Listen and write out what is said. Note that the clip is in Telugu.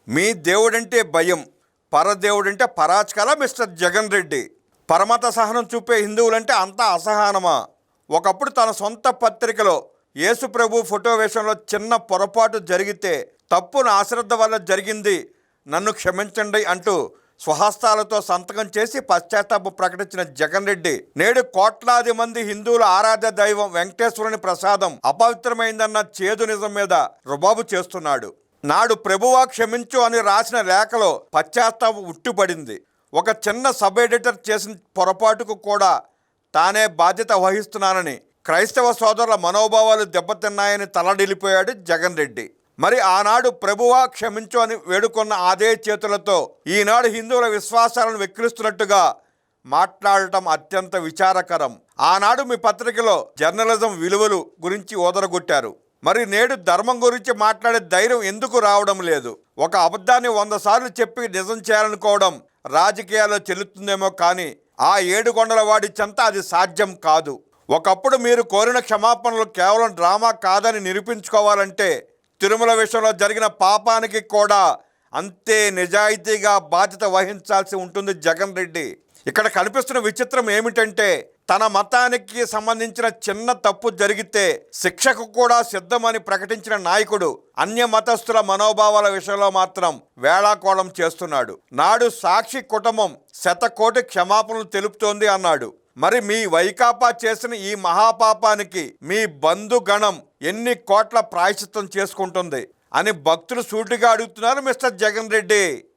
మీ దేవుడంటే భయం, పరదేవుడంటే పరాచకాల మిస్టర్ జగన్ రెడ్డి. పరమత సహనం చూపే హిందువులంటే అంతా అసహనమా? ఒకప్పుడు తన సొంత పత్రికలో యేసు ప్రభు ఫోటో వేషంలో చిన్న పొరపాటు జరిగితే తప్పును అశ్రద్ధ వల్ల జరిగింది, నన్ను క్షమించండి అంటూ స్వహస్తాలతో సంతకం చేసి పశ్చాత్తాపం ప్రకటించిన జగన్ రెడ్డి నేడు కోట్లాది మంది హిందువుల ఆరాధ్య దైవం వెంకటేశ్వరుని ప్రసాదం అపవిత్రమైందన్న చేదు నిజం మీద రుబాబు చేస్తున్నాడు. నాడు ప్రభువా క్షమించు అని రాసిన లేఖలో పశ్చాత్తాపం ఉట్టిపడింది. ఒక చిన్న సబ్ ఎడిటర్ చేసిన పొరపాటుకు కూడా తానే బాధ్యత వహిస్తున్నానని, క్రైస్తవ సోదరుల మనోభావాలు దెబ్బతిన్నాయని తలడిల్లిపోయాడు జగన్ రెడ్డి. మరి ఆనాడు ప్రభువా క్షమించు అని వేడుకున్న అదే చేతులతో ఈనాడు హిందువుల విశ్వాసాలను వెక్కిరిస్తున్నట్టుగా మాట్లాడటం అత్యంత విచారకరం. ఆనాడు మీ పత్రికలో జర్నలిజం విలువలు గురించి ఓదరగొట్టారు. మరి నేడు ధర్మం గురించి మాట్లాడే ధైర్యం ఎందుకు రావడం లేదు? ఒక అబద్ధాన్ని 100 సార్లు చెప్పి నిజం చేయాలనుకోవడం రాజకీయాల్లో చెల్లుతుందేమో కానీ ఆ 7 కొండల వాడి చెంత అది సాధ్యం కాదు. ఒకప్పుడు మీరు కోరిన క్షమాపణలు కేవలం డ్రామా కాదని నిరూపించుకోవాలంటే తిరుమల విషయంలో జరిగిన పాపానికి కూడా అంతే నిజాయితీగా బాధ్యత వహించాల్సి ఉంటుంది జగన్ రెడ్డి. ఇక్కడ కనిపిస్తున్న విచిత్రం ఏమిటంటే తన మతానికి సంబంధించిన చిన్న తప్పు జరిగితే శిక్షకు కూడా సిద్ధమని ప్రకటించిన నాయకుడు అన్య మతస్థుల మనోభావాల విషయంలో మాత్రం వేళాకోళం చేస్తున్నాడు. నాడు సాక్షి కుటుంబం 100 కోటి క్షమాపణలు తెలుపుతోంది అన్నాడు. మరి మీ వైకాపా చేసిన ఈ మహాపాపానికి మీ బంధుగణం ఎన్ని కోట్ల ప్రాయశ్చిత్తం చేసుకుంటుంది అని భక్తులు సూటిగా అడుగుతున్నారు మిస్టర్ జగన్ రెడ్డి.